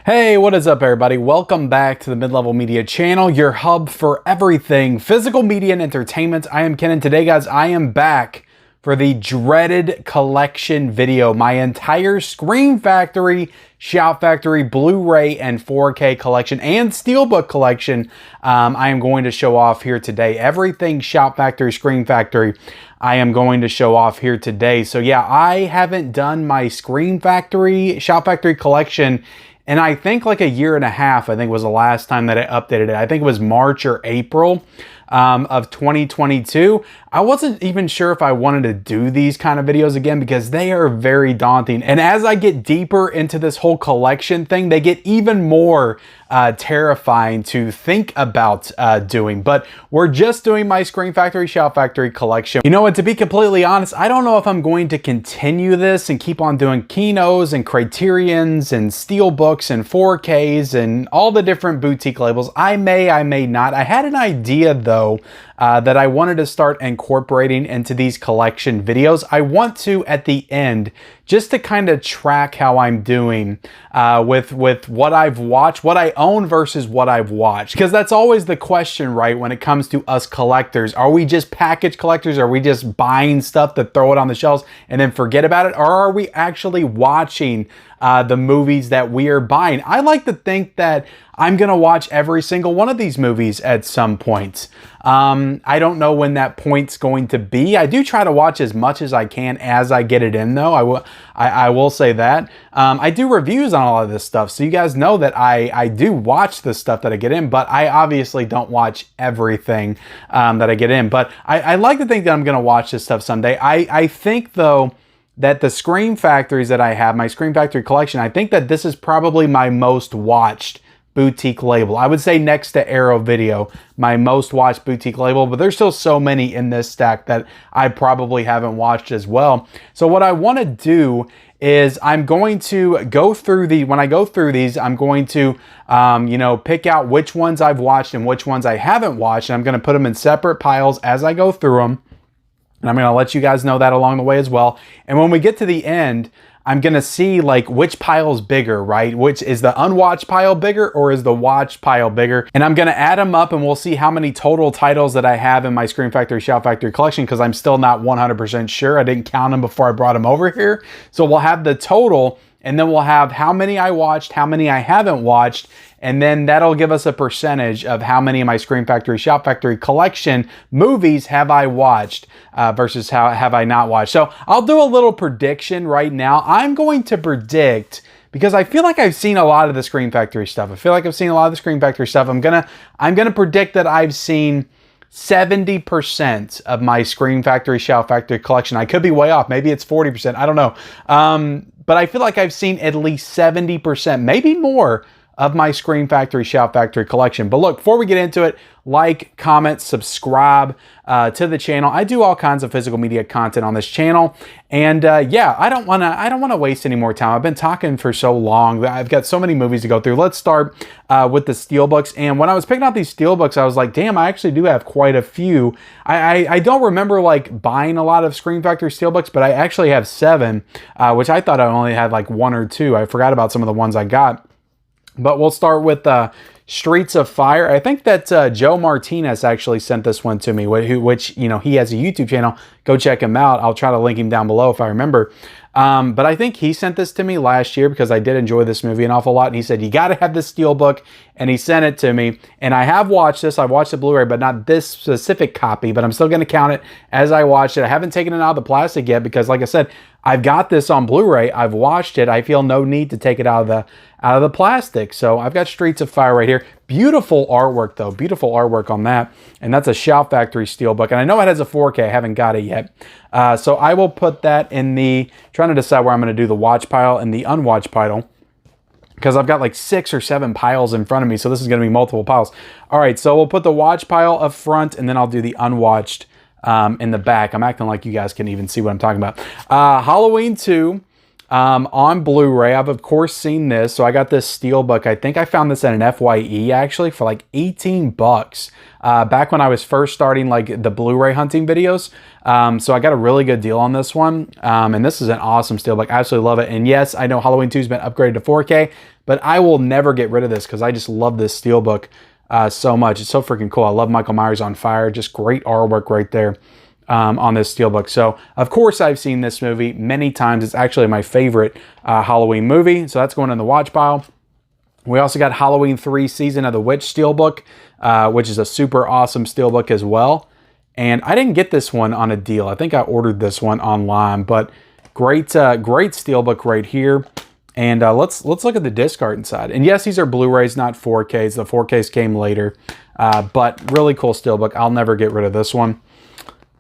Hey, what is up everybody? Welcome back to the Mid-Level Media channel, your hub for everything physical media and entertainment. I am Ken, and today guys, I am back for the dreaded collection video. My entire Scream Factory, Shout Factory, Blu-ray, and 4K collection and Steelbook collection I am going to show off here today. Everything Shout Factory, Scream Factory, I am going to show off here today. So yeah, I haven't done my Scream Factory, Shout Factory collection and I think like a year and a half, I think was the last time that I updated it. I think it was March or April of 2022. I wasn't even sure if I wanted to do these kind of videos again because they are very daunting. And as I get deeper into this whole collection thing, they get even more terrifying to think about doing. But we're just doing my Scream Factory, Shout Factory collection. You know what, to be completely honest, I don't know if I'm going to continue this and keep on doing Kinos and Criterions and Steelbooks and 4Ks and all the different boutique labels. I may not. I had an idea though that I wanted to start incorporating into these collection videos. I want to, at the end, just to kind of track how I'm doing with what I've watched, what I own versus what I've watched. Because that's always the question, right, when it comes to us collectors. Are we just package collectors? Are we just buying stuff to throw it on the shelves and then forget about it? Or are we actually watching the movies that we are buying? I like to think that I'm gonna watch every single one of these movies at some point. I don't know when that point's going to be. I do try to watch as much as I can as I get it in though. I will say that. I do reviews on a lot of this stuff, so you guys know that I do watch the stuff that I get in, but I obviously don't watch everything that I get in. But I like to think that I'm gonna watch this stuff someday. I think though, that the Scream Factories that I have, my Scream Factory collection, I think that this is probably my most watched boutique label. I would say next to Arrow Video, my most watched boutique label, but there's still so many in this stack that I probably haven't watched as well. So what I want to do is I'm going to go through when I go through these, I'm going to, you know, pick out which ones I've watched and which ones I haven't watched. And I'm going to put them in separate piles as I go through them. And I'm going to let you guys know that along the way as well. And when we get to the end, I'm going to see like which pile is bigger, right? Which is the unwatched pile bigger or is the watched pile bigger? And I'm going to add them up and we'll see how many total titles that I have in my Scream Factory, Shout Factory collection because I'm still not 100% sure. I didn't count them before I brought them over here. So we'll have the total and then we'll have how many I watched, how many I haven't watched, and then that'll give us a percentage of how many of my Scream Factory, Shout Factory collection movies have I watched versus how have I not watched. So I'll do a little prediction right now. I'm going to predict, because I feel like I've seen a lot of the Scream Factory stuff. I feel like I've seen a lot of the Scream Factory stuff. I'm gonna predict that I've seen 70% of my Scream Factory, Shout Factory collection. I could be way off. Maybe it's 40%. I don't know. But I feel like I've seen at least 70%, maybe more, of my Scream Factory, Shout Factory collection. But look, before we get into it, like, comment, subscribe to the channel. I do all kinds of physical media content on this channel. And yeah, I don't wanna waste any more time. I've been talking for so long. I've got so many movies to go through. Let's start with the Steelbooks. And when I was picking out these Steelbooks, I was like, damn, I actually do have quite a few. I don't remember like buying a lot of Scream Factory Steelbooks, but I actually have 7, which I thought I only had like 1 or 2. I forgot about some of the ones I got. But we'll start with Streets of Fire. I think that Joe Martinez actually sent this one to me, which, you know, he has a YouTube channel. Go check him out. I'll try to link him down below if I remember. But I think he sent this to me last year because I did enjoy this movie an awful lot. And he said, you got to have this Steelbook. And he sent it to me. And I have watched this. I watched the Blu-ray, but not this specific copy. But I'm still going to count it as I watched it. I haven't taken it out of the plastic yet because, like I said, I've got this on Blu-ray. I've watched it. I feel no need to take it out of the plastic. So I've got Streets of Fire right here. Beautiful artwork though. Beautiful artwork on that. And that's a Shout Factory Steelbook. And I know it has a 4K. I haven't got it yet. So I will put that in the, trying to decide where I'm going to do the watch pile and the unwatched pile, because I've got like 6 or 7 piles in front of me. So this is going to be multiple piles. All right. So we'll put the watch pile up front and then I'll do the unwatched in the back. I'm acting like you guys can even see what I'm talking about. Halloween 2. On Blu-ray. I've of course seen this. So I got this Steelbook. I think I found this at an FYE actually for like 18 bucks. Back when I was first starting like the Blu-ray hunting videos. So I got a really good deal on this one. And this is an awesome Steelbook. I absolutely love it. And yes, I know Halloween 2 has been upgraded to 4K, but I will never get rid of this because I just love this Steelbook so much. It's so freaking cool. I love Michael Myers on Fire. Just great artwork right there. On this Steelbook. So of course I've seen this movie many times. It's actually my favorite Halloween movie. So that's going in the watch pile. We also got Halloween 3 Season of the Witch Steelbook, which is a super awesome Steelbook as well. And I didn't get this one on a deal. I think I ordered this one online, but great Steelbook right here. And let's look at the disc art inside. And yes, these are Blu-rays, not 4Ks. The 4Ks came later, but really cool Steelbook. I'll never get rid of this one.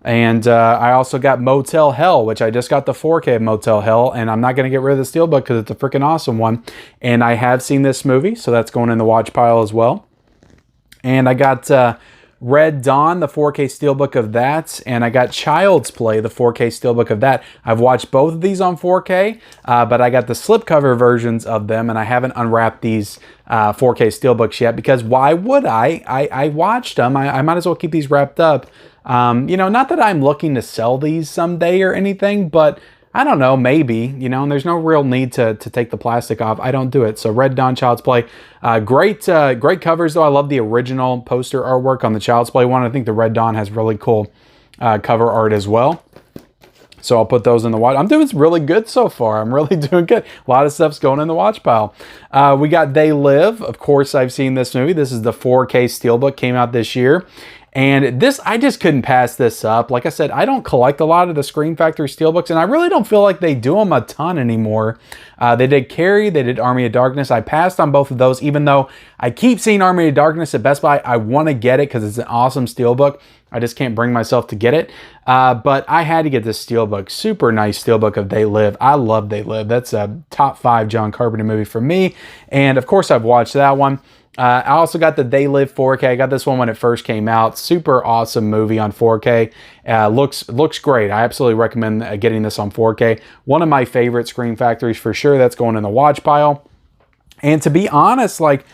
And I also got Motel Hell, which I just got the 4K of Motel Hell, and I'm not going to get rid of the Steelbook because it's a freaking awesome one. And I have seen this movie, so that's going in the watch pile as well. And I got Red Dawn, the 4K Steelbook of that, and I got Child's Play, the 4K Steelbook of that. I've watched both of these on 4K, but I got the slipcover versions of them, and I haven't unwrapped these 4K Steelbooks yet because why would I? I watched them. I might as well keep these wrapped up. You know, not that I'm looking to sell these someday or anything, but I don't know, maybe, you know, and there's no real need to take the plastic off. I don't do it. So Red Dawn, Child's Play, great covers though. I love the original poster artwork on the Child's Play one. I think the Red Dawn has really cool cover art as well. So I'll put those in the watch. I'm doing really good so far. I'm really doing good. A lot of stuff's going in the watch pile. We got They Live. Of course, I've seen this movie. This is the 4K Steelbook, came out this year. And this, I just couldn't pass this up. Like I said, I don't collect a lot of the Scream Factory Steelbooks, and I really don't feel like they do them a ton anymore. They did Carrie, they did Army of Darkness. I passed on both of those, even though I keep seeing Army of Darkness at Best Buy. I want to get it because it's an awesome Steelbook. I just can't bring myself to get it. But I had to get this Steelbook. Super nice Steelbook of They Live. I love They Live. That's a top 5 John Carpenter movie for me. And of course, I've watched that one. I also got the They Live 4K. I got this one when it first came out. Super awesome movie on 4K. Looks great. I absolutely recommend getting this on 4K. One of my favorite Scream Factories for sure. That's going in the watch pile. And to be honest, like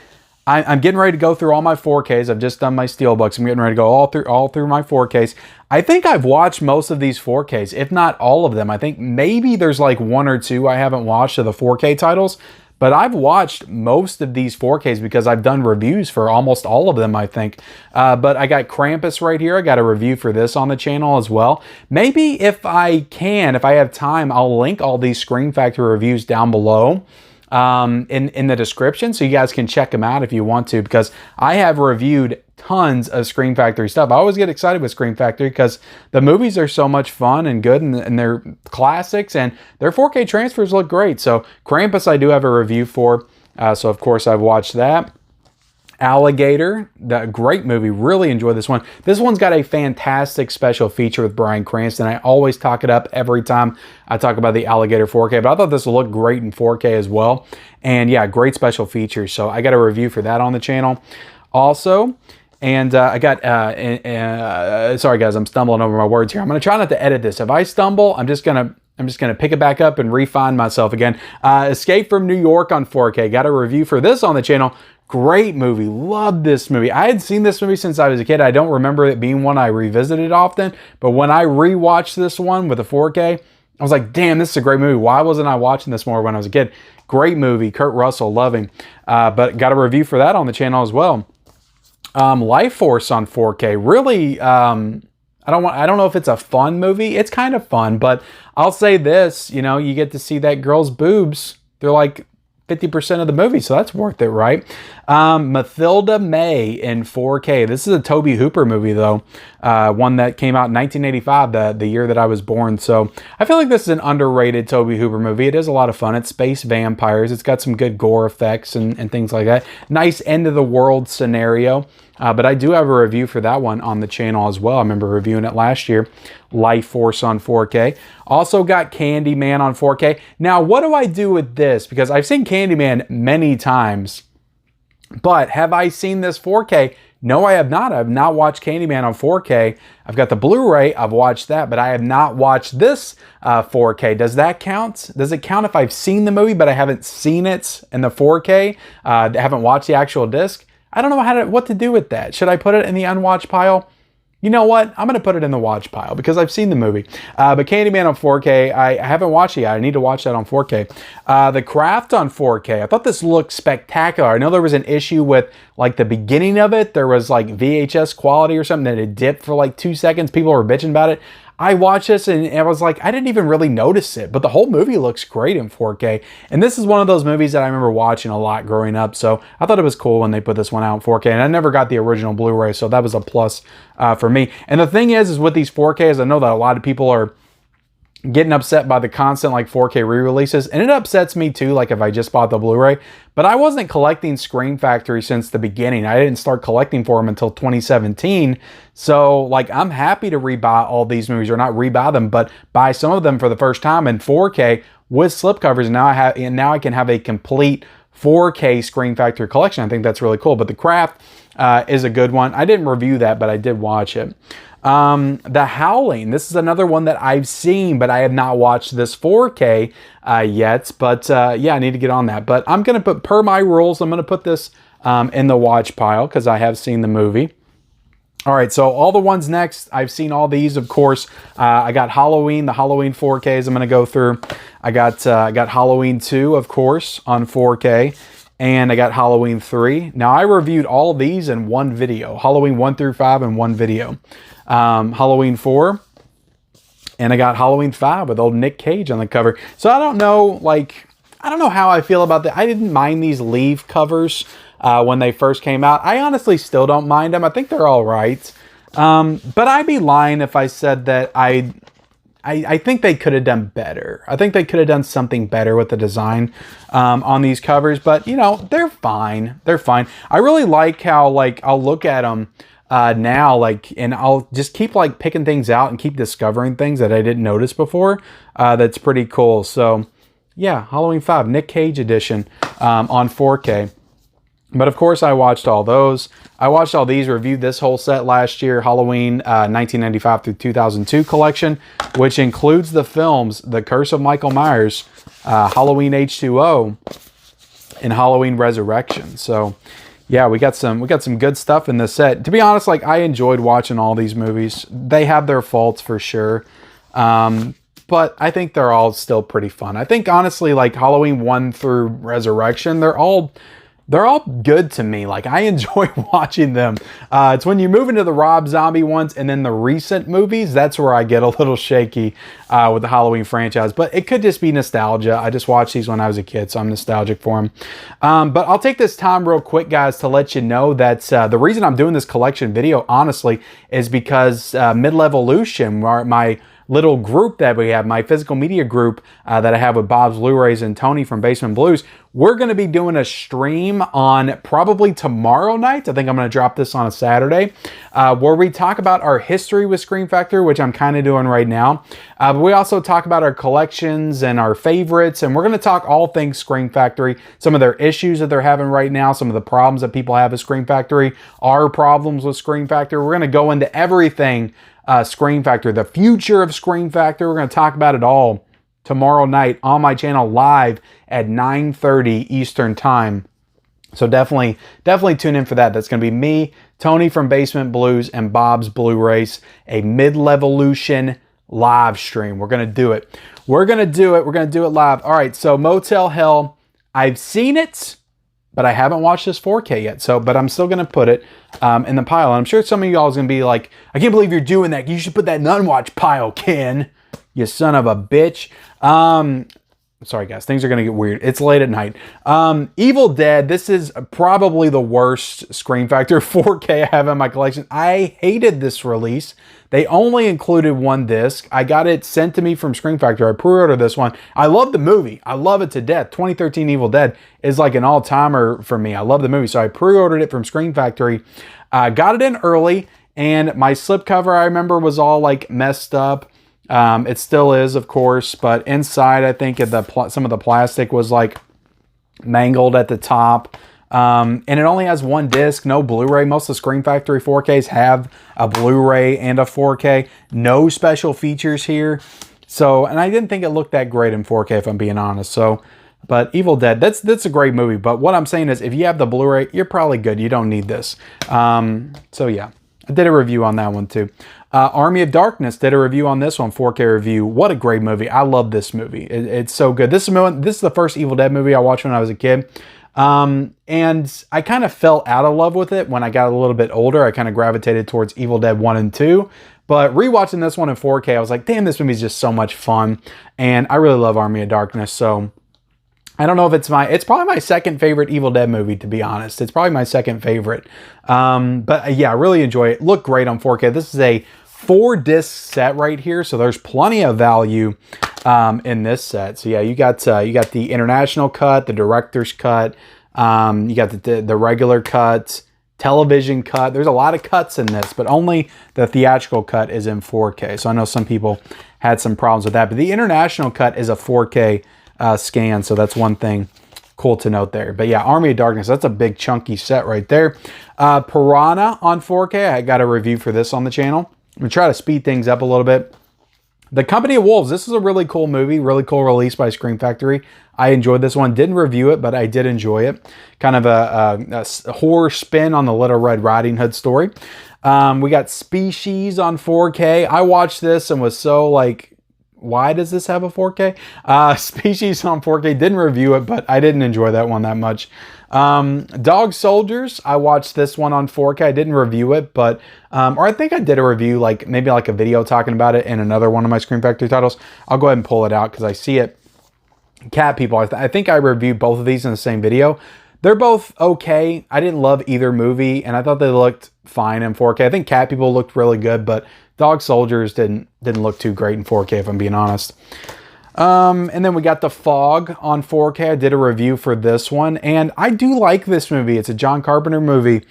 I'm getting ready to go through all my 4Ks. I've just done my Steelbooks. I'm getting ready to go all through my 4Ks. I think I've watched most of these 4Ks, if not all of them. I think maybe there's like 1 or 2 I haven't watched of the 4K titles. But I've watched most of these 4Ks because I've done reviews for almost all of them, I think. But I got Krampus right here. I got a review for this on the channel as well. Maybe if I have time, I'll link all these Scream Factory reviews down below in the description so you guys can check them out if you want to, because I have reviewed tons of Scream Factory stuff. I always get excited with Scream Factory because the movies are so much fun and good, and they're classics, and their 4K transfers look great. So Krampus I do have a review for, so of course I've watched that. Alligator, the great movie, really enjoyed this one. This one's got a fantastic special feature with Bryan Cranston. I always talk it up every time I talk about the Alligator 4K, but I thought this would look great in 4K as well. And yeah, great special features. So I got a review for that on the channel also. And I got, sorry guys, I'm stumbling over my words here. I'm going to try not to edit this. If I stumble, I'm just going to pick it back up and refine myself again. Escape from New York on 4K. Got a review for this on the channel. Great movie. Loved this movie. I had seen this movie since I was a kid. I don't remember it being one I revisited often, but when I rewatched this one with a 4K, I was like, damn, this is a great movie. Why wasn't I watching this more when I was a kid? Great movie. Kurt Russell, love him. But got a review for that on the channel as well. Life Force on 4K. Really, I don't know if it's a fun movie. It's kind of fun, but I'll say this, you know, you get to see that girl's boobs. They're like 50% of the movie, so that's worth it, right? Mathilda May in 4K. This is a Tobe Hooper movie, though. One that came out in 1985, the year that I was born. So I feel like this is an underrated Tobe Hooper movie. It is a lot of fun. It's space vampires. It's got some good gore effects and things like that. Nice end of the world scenario. But I do have a review for that one on the channel as well. I remember reviewing it last year. Life Force on 4K. Also got Candyman on 4K. Now, what do I do with this? Because I've seen Candyman many times. But have I seen this 4K? No, I have not. I have not watched Candyman on 4K. I've got the Blu-ray. I've watched that, but I have not watched this 4K. Does that count? Does it count if I've seen the movie, but I haven't seen it in the 4K? I haven't watched the actual disc? I don't know what to do with that. Should I put it in the unwatched pile? You know what? I'm going to put it in the watch pile because I've seen the movie. But Candyman on 4K, I haven't watched it yet. I need to watch that on 4K. The Craft on 4K, I thought this looked spectacular. I know there was an issue with like the beginning of it. There was like VHS quality or something that it dipped for like 2 seconds. People were bitching about it. I watched this and I was like, I didn't even really notice it, but the whole movie looks great in 4K. And this is one of those movies that I remember watching a lot growing up. So I thought it was cool when they put this one out in 4K. And I never got the original Blu-ray, so that was a plus for me. And the thing is with these 4Ks, I know that a lot of people are getting upset by the constant like 4K re-releases, and it upsets me too, like if I just bought the Blu-ray. But I wasn't collecting Scream Factory since the beginning. I didn't start collecting for them until 2017. So like I'm happy to rebuy all these movies, or not rebuy them, but buy some of them for the first time in 4K with slipcovers. Now I can have a complete 4K Scream Factory collection. I think that's really cool. But The Craft is a good one. I didn't review that, but I did watch it. The Howling, this is another one that I've seen, but I have not watched this 4K yet. But yeah, I need to get on that. But I'm going to put, per my rules, I'm going to put this in the watch pile because I have seen the movie. All right, so all the ones next, I've seen all these, of course. I got Halloween, the Halloween 4Ks I'm going to go through. I got Halloween 2, of course, on 4K. And I got Halloween 3. Now, I reviewed all these in one video. Halloween 1 through 5 in one video. Halloween 4. And I got Halloween 5 with old Nick Cage on the cover. So I don't know, I don't know how I feel about that. I didn't mind these Leave covers when they first came out. I honestly still don't mind them. I think they're all right. But I'd be lying if I said that I think they could have done better. I think they could have done something better with the design on these covers. But, you know, they're fine. They're fine. I really like how, I'll look at them now, and I'll just keep, picking things out and keep discovering things that I didn't notice before. That's pretty cool. So, yeah, Halloween 5, Nick Cage edition on 4K. But of course, I watched all those. I watched all these, reviewed this whole set last year, Halloween 1995 through 2002 collection, which includes the films The Curse of Michael Myers, Halloween H2O, and Halloween Resurrection. So, yeah, we got some good stuff in this set. To be honest, I enjoyed watching all these movies. They have their faults for sure. But I think they're all still pretty fun. I think honestly, Halloween 1 through Resurrection, they're all good to me. I enjoy watching them. It's when you move into the Rob Zombie ones and then the recent movies, that's where I get a little shaky with the Halloween franchise. But it could just be nostalgia. I just watched these when I was a kid, so I'm nostalgic for them. But I'll take this time real quick, guys, to let you know that the reason I'm doing this collection video, honestly, is because Mid-Levolution, my little group that we have, my physical media group that I have with Bob's Blu-rays and Tony from Basement Blues, we're going to be doing a stream on probably tomorrow night. I think I'm going to drop this on a Saturday, where we talk about our history with Scream Factory, which I'm kind of doing right now. But we also talk about our collections and our favorites, and we're going to talk all things Scream Factory, some of their issues that they're having right now, some of the problems that people have with Scream Factory, our problems with Scream Factory. We're going to go into everything Scream Factory, the future of Scream Factory. We're going to talk about it all tomorrow night on my channel live at 9:30 Eastern Time. So definitely tune in for that. That's going to be me, Tony from Basement Blues, and Bob's Blu-rays, a Mid-Levolution live stream. We're going to do it. We're going to do it live. All right, so Motel Hell, I've seen it, but I haven't watched this 4K yet. But I'm still going to put it in the pile. And I'm sure some of y'all is going to be like, I can't believe you're doing that. You should put that in the unwatched pile, Ken. You son of a bitch. Sorry, guys. Things are going to get weird. It's late at night. Evil Dead. This is probably the worst Scream Factory 4K I have in my collection. I hated this release. They only included one disc. I got it sent to me from Scream Factory. I pre-ordered this one. I love the movie. I love it to death. 2013 Evil Dead is like an all-timer for me. I love the movie. So I pre-ordered it from Scream Factory. Got it in early, and my slipcover, I remember, was all messed up. It still is, of course, but inside, I think some of the plastic was mangled at the top. And it only has one disc, no Blu-ray. Most of the Scream Factory 4Ks have a Blu-ray and a 4K. No special features here. So, and I didn't think it looked that great in 4K, if I'm being honest. So, but Evil Dead, that's a great movie. But what I'm saying is, if you have the Blu-ray, you're probably good. You don't need this. So yeah, I did a review on that one too. Army of Darkness, did a review on this one, 4K review. What a great movie. I love this movie. It's so good. This is the first Evil Dead movie I watched when I was a kid. And I kind of fell out of love with it when I got a little bit older. I kind of gravitated towards Evil Dead 1 and 2. But rewatching this one in 4K, I was like, damn, this movie is just so much fun. And I really love Army of Darkness. So I don't know if it's probably my second favorite Evil Dead movie, to be honest. It's probably my second favorite. But yeah, I really enjoy it. Looked great on 4K. This is a 4-disc set right here. So there's plenty of value in this set. So yeah, you got the international cut, the director's cut, you got the regular cut, television cut. There's a lot of cuts in this, but only the theatrical cut is in 4K. So I know some people had some problems with that, but the international cut is a 4K scan. So that's one thing cool to note there. But yeah, Army of Darkness, that's a big chunky set right there. Piranha on 4K. I got a review for this on the channel. I'm gonna try to speed things up a little bit. The Company of Wolves. This is a really cool movie, really cool release by Scream Factory. I enjoyed this one. Didn't review it, but I did enjoy it. Kind of a horror spin on the Little Red Riding Hood story. We got Species on 4K. I watched this and was so like, why does this have a 4K? Species on 4K. Didn't review it, but I didn't enjoy that one that much. Dog Soldiers. I watched this one on 4K. I didn't review it, but or I think I did a review, like maybe like a video talking about it in another one of my Scream Factory titles. I'll go ahead and pull it out because I see it. Cat People. I think I reviewed both of these in the same video. They're both okay. I didn't love either movie, and I thought they looked fine in 4K. I think Cat People looked really good, but Dog Soldiers didn't look too great in 4K, if I'm being honest. And then we got The Fog on 4K. I did a review for this one, and I do like this movie. It's a John Carpenter movie.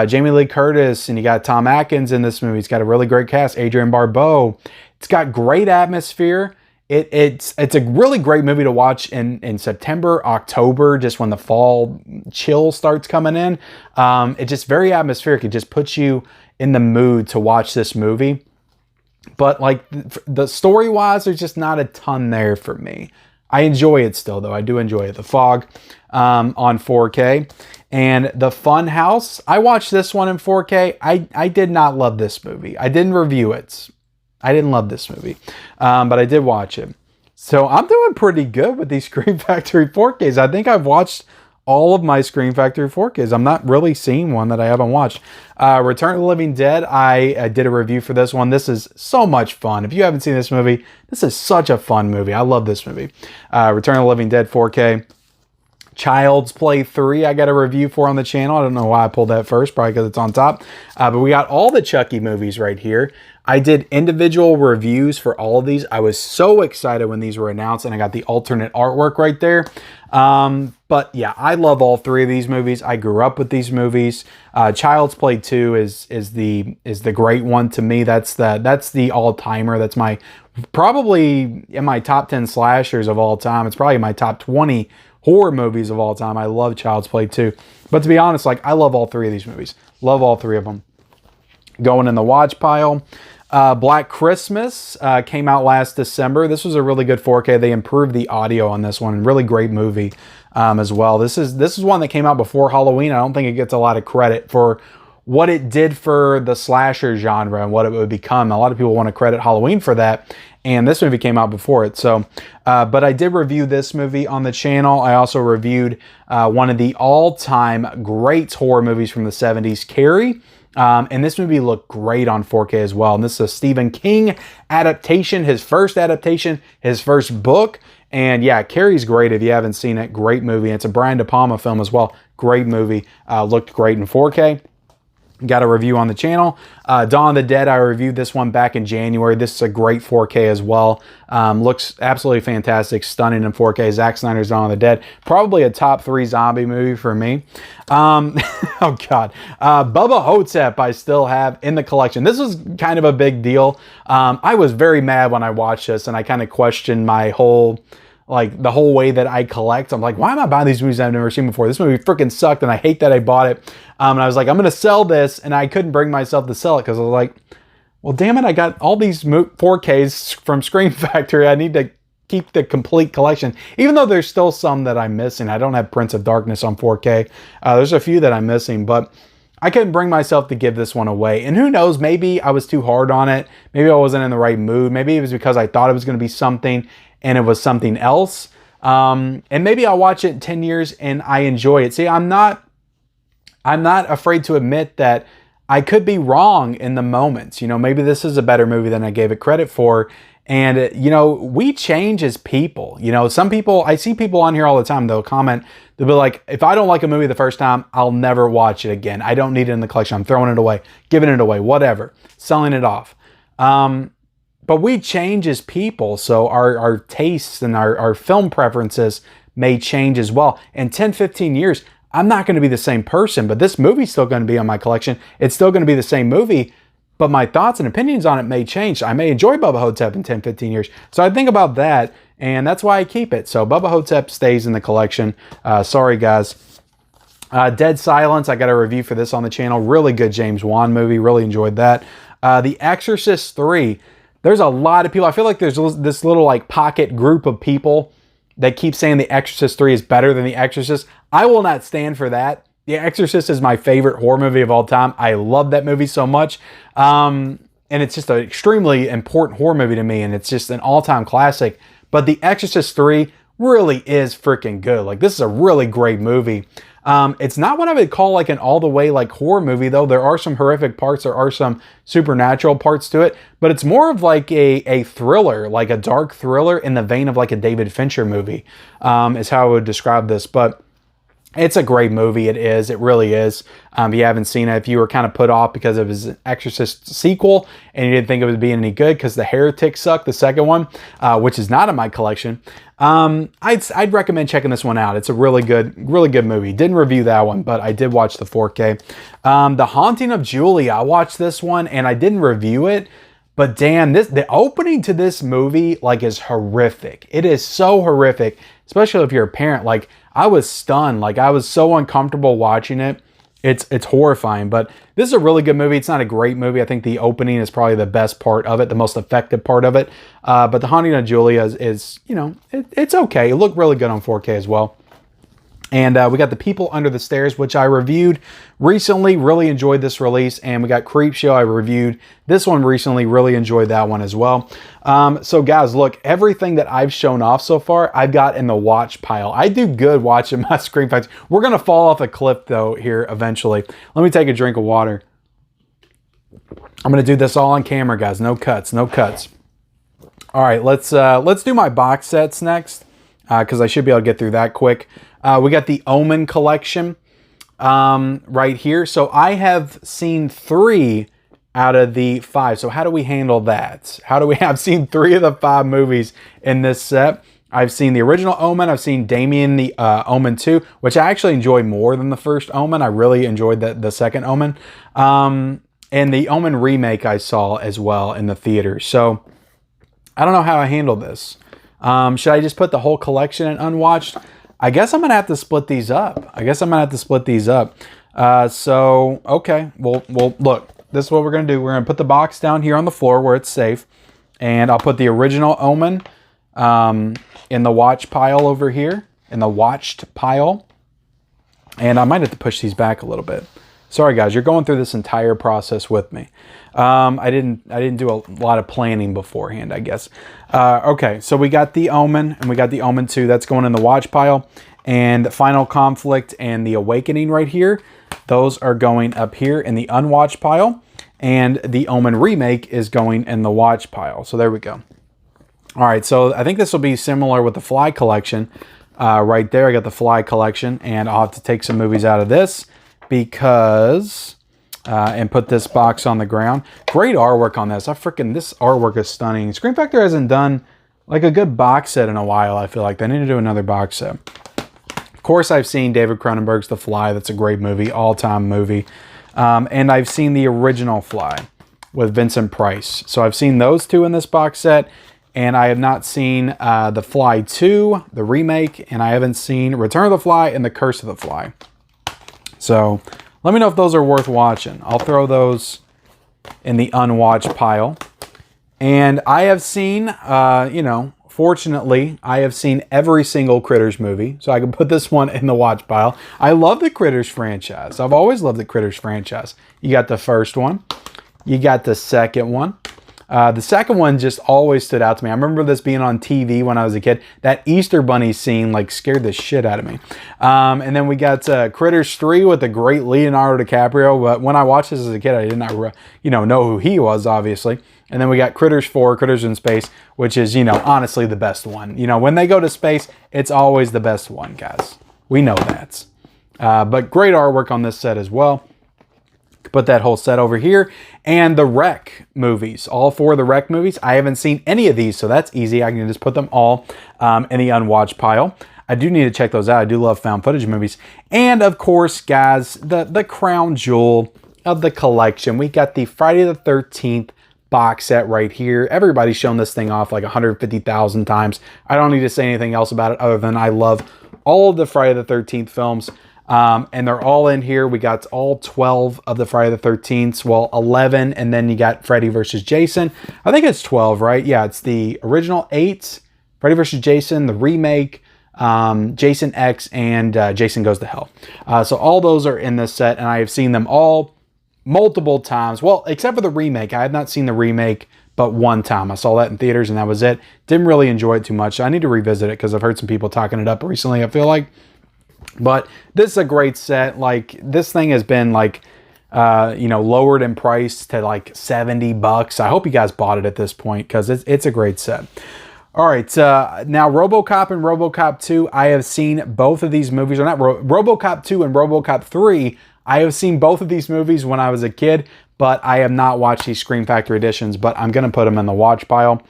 Jamie Lee Curtis, and you got Tom Atkins in this movie. It's got a really great cast. Adrienne Barbeau. It's got great atmosphere. It's a really great movie to watch in September, October, just when the fall chill starts coming in. It's just very atmospheric. It just puts you in the mood to watch this movie. But like the story-wise, there's just not a ton there for me. I enjoy it still, though. I do enjoy it. The Fog on 4K. And The Funhouse. I watched this one in 4K. I did not love this movie. I didn't review it. I didn't love this movie, but I did watch it. So I'm doing pretty good with these Scream Factory 4Ks. I think I've watched all of my Scream Factory 4Ks. I'm not really seeing one that I haven't watched. Return of the Living Dead. I did a review for this one. This is so much fun. If you haven't seen this movie, this is such a fun movie. I love this movie. Return of the Living Dead 4K. Child's Play 3 I got a review for on the channel. I don't know why I pulled that first, probably because it's on top. But we got all the Chucky movies right here. I did individual reviews for all of these. I was so excited when these were announced, and I got the alternate artwork right there. But yeah, I love all three of these movies. I grew up with these movies. Child's Play 2 is the great one to me. That's the all-timer. That's probably in my top 10 slashers of all time. It's probably my top 20 horror movies of all time. I love Child's Play 2. But to be honest, like, I love all three of these movies. Love all three of them. Going in the watch pile. Black Christmas came out last December. This was a really good 4K. They improved the audio on this one. Really great movie as well. This is one that came out before Halloween. I don't think it gets a lot of credit for what it did for the slasher genre and what it would become. A lot of people want to credit Halloween for that, and this movie came out before it. So, but I did review this movie on the channel. I also reviewed one of the all-time great horror movies from the 70s, Carrie. And this movie looked great on 4K as well. And this is a Stephen King adaptation, his first adaptation, his first book. And yeah, Carrie's great if you haven't seen it. Great movie. It's a Brian De Palma film as well. Great movie. Looked great in 4K. Got a review on the channel. Dawn of the Dead, I reviewed this one back in January. This is a great 4K as well. Looks absolutely fantastic, stunning in 4K. Zack Snyder's Dawn of the Dead. Probably a top 3 zombie movie for me. Oh God. Bubba Hotep I still have in the collection. This was kind of a big deal. I was very mad when I watched this, and I kind of questioned my whole like the whole way that I collect. I'm like, why am I buying these movies I've never seen before? This movie freaking sucked and I hate that I bought it. And I was like, I'm going to sell this, and I couldn't bring myself to sell it because I was like, well, damn it, I got all these 4Ks from Scream Factory. I need to keep the complete collection, even though there's still some that I'm missing. I don't have Prince of Darkness on 4K. There's a few that I'm missing, but I couldn't bring myself to give this one away. And who knows, maybe I was too hard on it. Maybe I wasn't in the right mood. Maybe it was because I thought it was going to be something and it was something else. And maybe I'll watch it in 10 years and I enjoy it. See, I'm not afraid to admit that I could be wrong in the moments. You know, maybe this is a better movie than I gave it credit for. And, you know, we change as people. You know, some people, I see people on here all the time, they'll comment, they'll be like, if I don't like a movie the first time, I'll never watch it again. I don't need it in the collection. I'm throwing it away, giving it away, whatever, selling it off. But we change as people. So our tastes and our film preferences may change as well. In 10, 15 years, I'm not going to be the same person, but this movie's still going to be on my collection. It's still going to be the same movie. But my thoughts and opinions on it may change. I may enjoy Bubba Hotep in 10, 15 years. So I think about that, and that's why I keep it. So Bubba Hotep stays in the collection. Sorry, guys. Dead Silence, I got a review for this on the channel. Really good James Wan movie. Really enjoyed that. The Exorcist 3. There's a lot of people. I feel like there's this little like pocket group of people that keep saying The Exorcist 3 is better than The Exorcist. I will not stand for that. The Exorcist is my favorite horror movie of all time. I love that movie so much. And it's just an extremely important horror movie to me. And it's just an all-time classic. But The Exorcist 3 really is freaking good. Like, this is a really great movie. It's not what I would call like an all-the-way like horror movie, though. There are some horrific parts. There are some supernatural parts to it. But it's more of like a thriller, like a dark thriller in the vein of like a David Fincher movie, is how I would describe this. But it's a great movie. It is. It really is. If you haven't seen it, if you were kind of put off because of his Exorcist sequel and you didn't think it was being any good because The Heretic sucked, the second one, which is not in my collection, I'd recommend checking this one out. It's a really good movie. Didn't review that one, but I did watch the 4K. The Haunting of Julia. I watched this one and I didn't review it. But damn, the opening to this movie like is horrific. It is so horrific, especially if you're a parent. Like, I was stunned. Like, I was so uncomfortable watching it. It's horrifying, but this is a really good movie. It's not a great movie. I think the opening is probably the best part of it, the most effective part of it. But The Haunting of Julia is you know, it's okay. It looked really good on 4K as well. And we got The People Under the Stairs, which I reviewed recently. Really enjoyed this release. And we got Creepshow. I reviewed this one recently. Really enjoyed that one as well. So guys, look, everything that I've shown off so far, I've got in the watch pile. I do good watching my Scream Factory. We're going to fall off a cliff, though, here eventually. Let me take a drink of water. I'm going to do this all on camera, guys. No cuts. No cuts. All right, let's do my box sets next, because I should be able to get through that quick. We got the Omen collection right here. So I have seen 3 out of the 5. So how do we handle that? I've seen 3 of the 5 movies in this set. I've seen the original Omen. I've seen Damien the Omen 2, which I actually enjoy more than the first Omen. I really enjoyed the second Omen. And the Omen remake I saw as well in the theater. So I don't know how I handle this. Should I just put the whole collection in unwatched? I guess I'm going to have to split these up. So, okay. Well, look, this is what we're going to do. We're going to put the box down here on the floor where it's safe. And I'll put the original Omen in the watch pile over here. In the watched pile. And I might have to push these back a little bit. Sorry, guys. You're going through this entire process with me. I didn't do a lot of planning beforehand, I guess. Okay, so we got the Omen, and we got the Omen 2. That's going in the watch pile. And Final Conflict and The Awakening right here. Those are going up here in the unwatched pile. And the Omen remake is going in the watch pile. So there we go. All right, so I think this will be similar with the Fly collection. Right there, I got the Fly collection. And I'll have to take some movies out of this because... and put this box on the ground. Great artwork on this. This artwork is stunning. Scream Factory hasn't done like a good box set in a while, I feel like. They need to do another box set. Of course, I've seen David Cronenberg's The Fly. That's a great movie, all-time movie. And I've seen the original Fly with Vincent Price. So I've seen those 2 in this box set. And I have not seen The Fly 2, the remake, and I haven't seen Return of the Fly and The Curse of the Fly. So let me know if those are worth watching. I'll throw those in the unwatched pile. And I have seen, fortunately, I have seen every single Critters movie, so I can put this one in the watch pile. I love the Critters franchise. I've always loved the Critters franchise. You got the first one. You got the second one. The second one just always stood out to me. I remember this being on TV when I was a kid. That Easter Bunny scene like scared the shit out of me. And then we got Critters 3 with the great Leonardo DiCaprio. But when I watched this as a kid, I did not know who he was, obviously. And then we got Critters 4, Critters in Space, which is, honestly the best one. When they go to space, it's always the best one, guys. We know that. But great artwork on this set as well. Put that whole set over here. And the Wreck movies, all 4 of the Wreck movies. I haven't seen any of these, so that's easy. I can just put them all in the unwatched pile. I do need to check those out. I do love found footage movies. And of course, guys, the crown jewel of the collection. We got the Friday the 13th box set right here. Everybody's shown this thing off like 150,000 times. I don't need to say anything else about it other than I love all of the Friday the 13th films. And they're all in here. We got all 12 of the Friday the 13th. Well, 11, and then you got Freddy versus Jason. I think it's 12, right? Yeah, it's the original 8, Freddy versus Jason, the remake, Jason X, and Jason Goes to Hell. So all those are in this set, and I have seen them all multiple times. Well, except for the remake. I have not seen the remake but one time. I saw that in theaters, and that was it. Didn't really enjoy it too much. So I need to revisit it because I've heard some people talking it up recently, I feel like. But this is a great set. Like, this thing has been like, lowered in price to like $70. I hope you guys bought it at this point because it's a great set. All right, now RoboCop and RoboCop 2, I have seen both of these movies, or not RoboCop 2 and RoboCop 3. I have seen both of these movies when I was a kid, but I have not watched these Scream Factory editions, but I'm going to put them in the watch pile.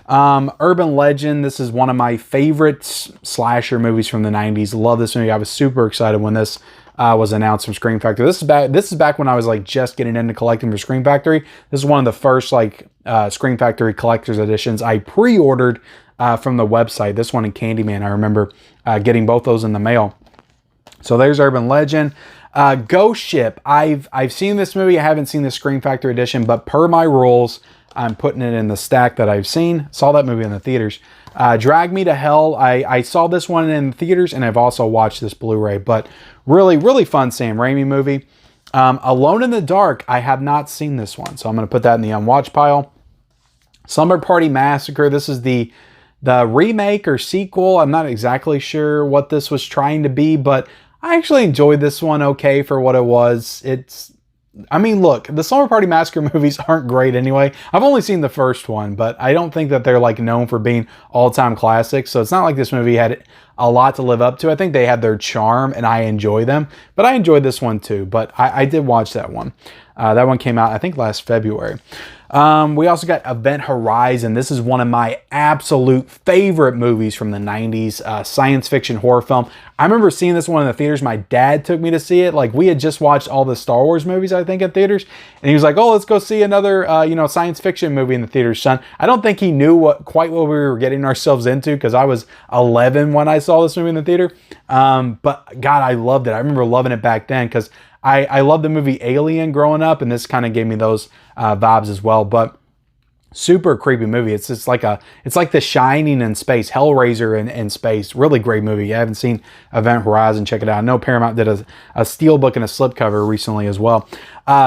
Urban Legend, this is one of my favorite slasher movies from the 90s. Love this movie. I was super excited when this was announced from Scream Factory. This is back when I was like just getting into collecting for Scream Factory. This is one of the first like Scream Factory collector's editions I pre-ordered from the website. This one and Candyman, I remember getting both those in the mail. So there's Urban Legend. Ghost Ship. I've seen this movie. I haven't seen the Scream Factory edition, but per my rules, I'm putting it in the stack that I've seen. Saw that movie in the theaters. Drag Me to Hell. I saw this one in the theaters, and I've also watched this Blu-ray. But really, really fun Sam Raimi movie. Alone in the Dark. I have not seen this one, so I'm going to put that in the unwatched pile. Slumber Party Massacre. This is the remake or sequel. I'm not exactly sure what this was trying to be, but I actually enjoyed this one okay for what it was. Look, the Slumber Party Massacre movies aren't great anyway. I've only seen the first one, but I don't think that they're like known for being all-time classics. So it's not like this movie had a lot to live up to. I think they had their charm and I enjoy them, but I enjoyed this one too. But I did watch that one. That one came out, I think, last February. We also got Event Horizon. This is one of my absolute favorite movies from the 90s, science fiction horror film. I remember seeing this one in the theaters. My dad took me to see it. Like, we had just watched all the Star Wars movies, I think, at theaters. And he was like, oh, let's go see another, science fiction movie in the theaters, son. I don't think he knew quite what we were getting ourselves into because I was 11 when I saw this movie in the theater. But God, I loved it. I remember loving it back then because I loved the movie Alien growing up, and this kind of gave me those vibes as well. But super creepy movie. It's like The Shining in space, Hellraiser in space. Really great movie. I haven't seen Event Horizon. Check it out. I know Paramount did a steelbook and a slipcover recently as well.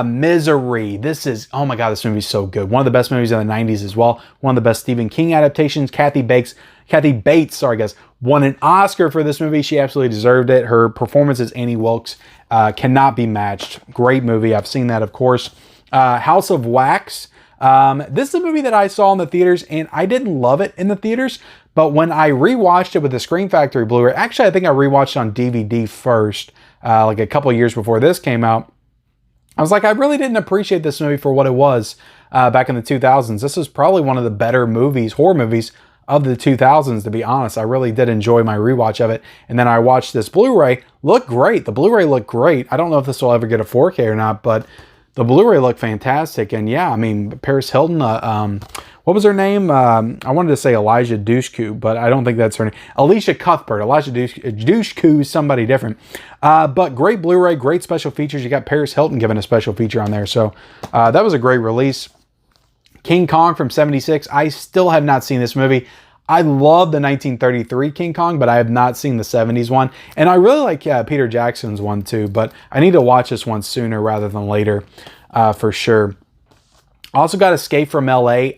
Misery. This is, oh my God, this movie's so good. One of the best movies in the 90s as well. One of the best Stephen King adaptations. Kathy Bates, won an Oscar for this movie. She absolutely deserved it. Her performance as Annie Wilkes cannot be matched. Great movie. I've seen that, of course. House of Wax. This is a movie that I saw in the theaters, and I didn't love it in the theaters, but when I rewatched it with the Scream Factory Blu-ray, actually I think I rewatched it on DVD first, like a couple of years before this came out. I was like, I really didn't appreciate this movie for what it was back in the 2000s. This is probably one of the better movies, horror movies, of the 2000s, to be honest. I really did enjoy my rewatch of it. And then I watched this Blu-ray. Looked great. The Blu-ray looked great. I don't know if this will ever get a 4K or not, but the Blu-ray looked fantastic. And yeah, I mean, Paris Hilton, what what was her name? I wanted to say Elijah Dushku, but I don't think that's her name. Alicia Cuthbert. Elijah Dushku is somebody different. But great Blu-ray, great special features. You got Paris Hilton giving a special feature on there. So that was a great release. King Kong from '76. I still have not seen this movie. I love the 1933 King Kong, but I have not seen the '70s one. And I really like Peter Jackson's one too, but I need to watch this one sooner rather than later for sure. Also got Escape from LA.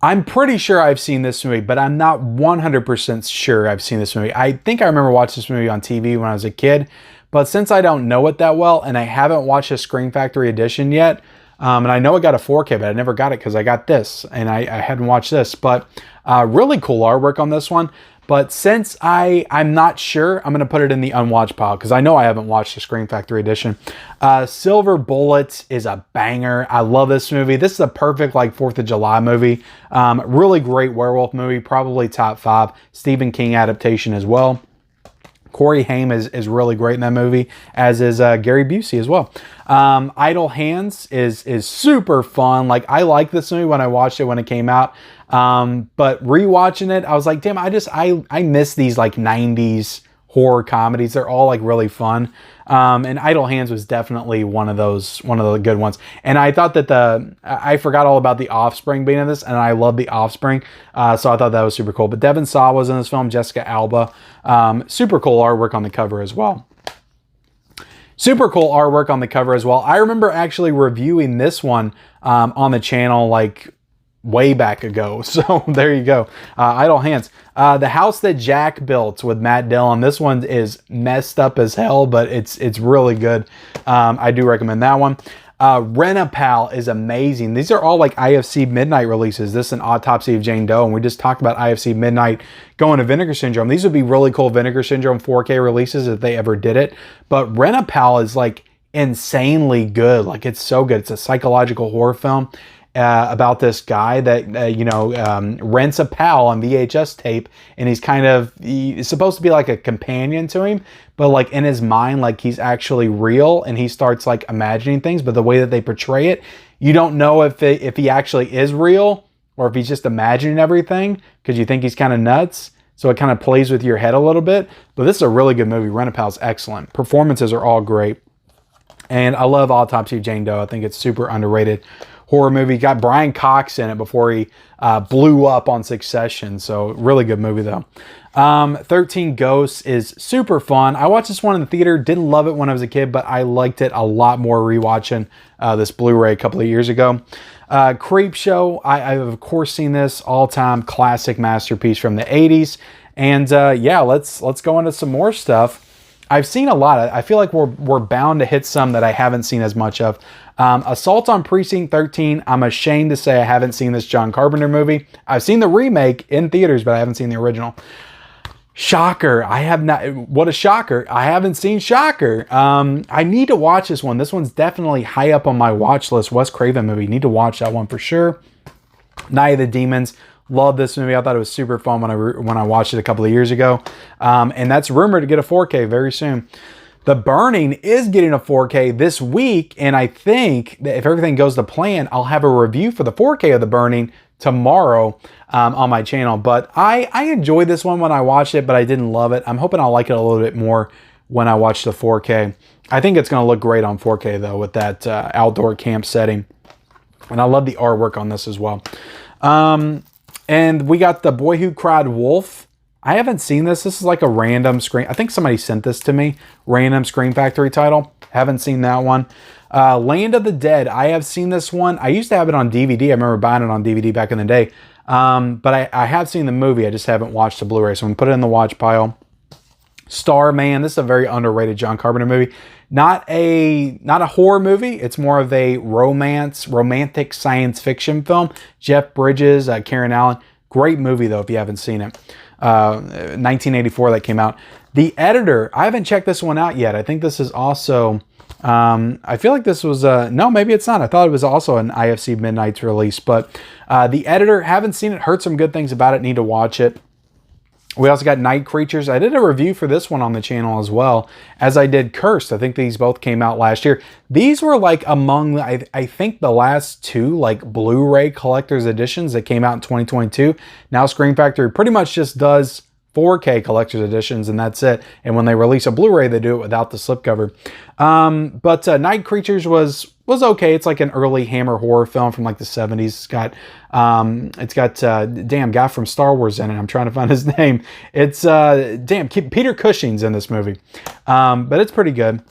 I'm pretty sure I've seen this movie, but I'm not 100% sure I've seen this movie. I think I remember watching this movie on TV when I was a kid, but since I don't know it that well and I haven't watched the Scream Factory edition yet, and I know I got a 4K, but I never got it because I got this and I hadn't watched this. But really cool artwork on this one. But since I'm not sure, I'm going to put it in the unwatched pile because I know I haven't watched the Scream Factory edition. Silver Bullets is a banger. I love this movie. This is a perfect like 4th of July movie. Really great werewolf movie. Probably top 5. Stephen King adaptation as well. Corey Haim is really great in that movie, as is Gary Busey as well. Idle Hands is super fun. Like, I liked this movie when I watched it when it came out. But rewatching it, I was like, damn, I miss these like 90s horror comedies. They're all like really fun. And Idle Hands was definitely one of the good ones. And I thought that I forgot all about The Offspring being in this, and I love The Offspring. So I thought that was super cool. But Devon Sawa was in this film, Jessica Alba. Super cool artwork on the cover as well. Super cool artwork on the cover as well. I remember actually reviewing this one on the channel like way back ago. So there you go. Idle Hands. The House That Jack Built with Matt Dillon. This one is messed up as hell, but it's really good. I do recommend that one. Rent-A-Pal is amazing. These are all like IFC Midnight releases. This is an Autopsy of Jane Doe, and we just talked about IFC Midnight going to Vinegar Syndrome. These would be really cool Vinegar Syndrome 4K releases if they ever did it. But Rent-A-Pal is like insanely good. Like, it's so good. It's a psychological horror film about this guy that, rents a pal on VHS tape, and he's supposed to be like a companion to him, but like in his mind, like he's actually real, and he starts like imagining things, but the way that they portray it, you don't know if he actually is real or if he's just imagining everything because you think he's kind of nuts. So it kind of plays with your head a little bit, but this is a really good movie. Rent-A-Pal is excellent. Performances are all great. And I love Autopsy of Jane Doe. I think it's super underrated horror movie. Got Brian Cox in it before he blew up on Succession. So really good movie though. 13 Ghosts is super fun. I watched this one in the theater. Didn't love it when I was a kid, but I liked it a lot more rewatching this Blu-ray a couple of years ago. Creepshow. I've of course seen this all-time classic masterpiece from the 80s. And yeah, let's go into some more stuff. I've seen a lot. I feel like we're bound to hit some that I haven't seen as much of. Assault on Precinct 13. I'm ashamed to say I haven't seen this John Carpenter movie. I've seen the remake in theaters, but I haven't seen the original. Shocker. I have not. What a shocker. I haven't seen Shocker. I need to watch this one. This one's definitely high up on my watch list. Wes Craven movie. Need to watch that one for sure. Night of the Demons. Love this movie. I thought it was super fun when I watched it a couple of years ago. And that's rumored to get a 4K very soon. The Burning is getting a 4K this week, and I think that if everything goes to plan, I'll have a review for the 4K of The Burning tomorrow on my channel. But I enjoyed this one when I watched it, but I didn't love it. I'm hoping I'll like it a little bit more when I watch the 4K. I think it's going to look great on 4K, though, with that outdoor camp setting. And I love the artwork on this as well. And we got The Boy Who Cried Wolf. I haven't seen this. This is like a random Scream. I think somebody sent this to me. Random Scream Factory title. Haven't seen that one. Land of the Dead. I have seen this one. I used to have it on DVD. I remember buying it on DVD back in the day. But I have seen the movie. I just haven't watched the Blu-ray. So I'm going to put it in the watch pile. Starman. This is a very underrated John Carpenter movie. Not a horror movie. It's more of a romantic science fiction film. Jeff Bridges, Karen Allen. Great movie though if you haven't seen it. 1984 that came out. The Editor. I haven't checked this one out yet. I think this is also. I feel like this was no, maybe it's not. I thought it was also an IFC Midnight's release. But The Editor. Haven't seen it. Heard some good things about it. Need to watch it. We also got Night Creatures. I did a review for this one on the channel as well, as I did Cursed. I think these both came out last year. These were like among, I think, the last two like Blu-ray collector's editions that came out in 2022. Now Scream Factory pretty much just does 4K collector's editions, and that's it. And when they release a Blu-ray, they do it without the slipcover. But Night Creatures was okay. It's like an early Hammer horror film from like the 70s. It's got damn guy from Star Wars in it. I'm trying to find his name. It's Peter Cushing's in this movie. But it's pretty good.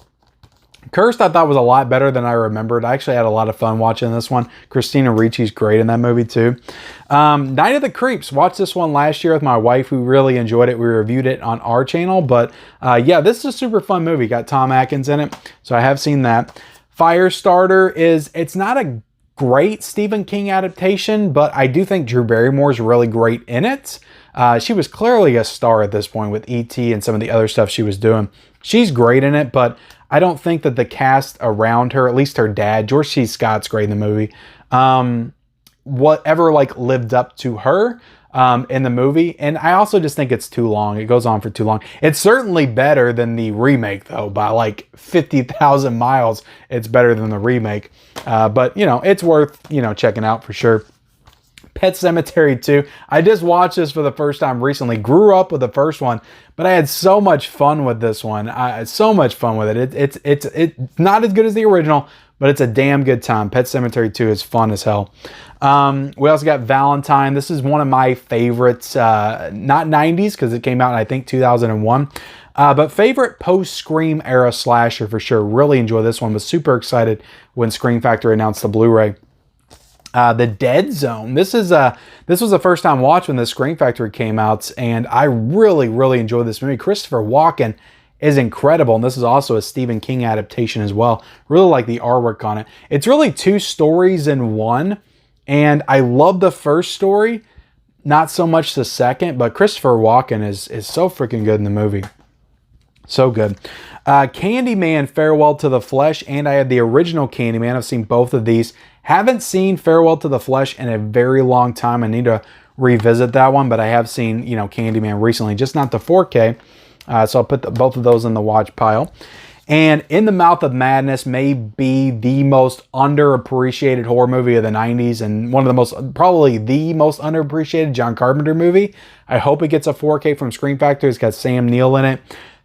Cursed I thought was a lot better than I remembered. I actually had a lot of fun watching this one. Christina Ricci's great in that movie too. Night of the Creeps. Watched this one last year with my wife. We really enjoyed it. We reviewed it on our channel. But yeah, this is a super fun movie. Got Tom Atkins in it. So I have seen that. Firestarter it's not a great Stephen King adaptation, but I do think Drew Barrymore's really great in it. She was clearly a star at this point with E.T. and some of the other stuff she was doing. She's great in it, but I don't think that the cast around her, at least her dad, George C. Scott's great in the movie, whatever like lived up to her in the movie. And I also just think it's too long. It goes on for too long. It's certainly better than the remake though, by like 50,000 miles. It's better than the remake. But you know, it's worth, you know, checking out for sure. Pet Sematary 2. I just watched this for the first time recently. Grew up with the first one, but I had so much fun with this one. I had so much fun with it. It's not as good as the original, but it's a damn good time. Pet Sematary 2 is fun as hell. We also got Valentine. This is one of my favorites. Not 90s because it came out in I think 2001. But favorite post-Scream era slasher for sure. Really enjoy this one. Was super excited when Scream Factory announced the Blu-ray. The Dead Zone. This was the first time watch when the Scream Factory came out, and I really enjoyed this movie. Christopher Walken is incredible, and this is also a Stephen King adaptation as well. Really like the artwork on it. It's really two stories in one, and I love the first story, not so much the second, but Christopher Walken is so freaking good in the movie. So good. Candyman, Farewell to the Flesh, and I had the original Candyman. I've seen both of these. Haven't seen Farewell to the Flesh in a very long time. I need to revisit that one, but I have seen, you know, Candyman recently, just not the 4K. So I'll put both of those in the watch pile. And In the Mouth of Madness may be the most underappreciated horror movie of the 90s and one of the most, probably the most underappreciated John Carpenter movie. I hope it gets a 4K from Scream Factory. It's got Sam Neill in it.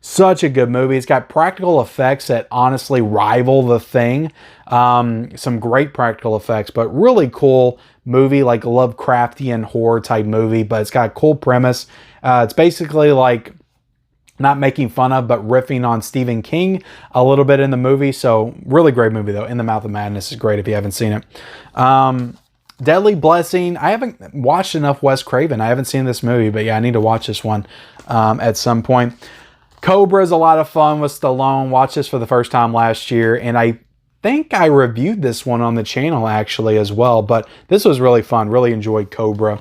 Such a good movie. It's got practical effects that honestly rival The Thing. Some great practical effects, but really cool movie, like a Lovecraftian horror type movie, but it's got a cool premise. It's basically like not making fun of, but riffing on Stephen King a little bit in the movie. So really great movie though. In the Mouth of Madness is great if you haven't seen it. Deadly Blessing. I haven't watched enough Wes Craven. I haven't seen this movie, but yeah, I need to watch this one at some point. Cobra is a lot of fun with Stallone. Watched this for the first time last year, and I think I reviewed this one on the channel actually as well, but this was really fun. Really enjoyed Cobra.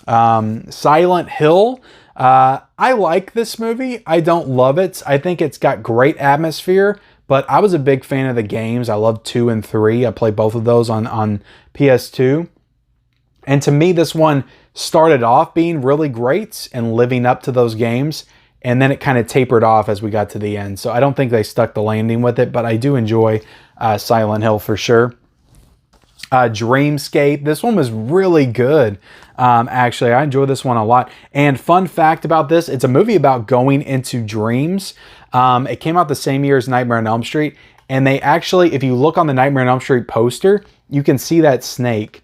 Silent Hill. I like this movie. I don't love it. I think it's got great atmosphere, but I was a big fan of the games. I love 2 and 3. I played both of those on PS2. And to me, this one started off being really great and living up to those games. And then it kind of tapered off as we got to the end. So I don't think they stuck the landing with it, but I do enjoy Silent Hill for sure. Dreamscape. This one was really good. Actually, I enjoyed this one a lot. And fun fact about this, it's a movie about going into dreams. It came out the same year as Nightmare on Elm Street. And they actually, if you look on the Nightmare on Elm Street poster, you can see that snake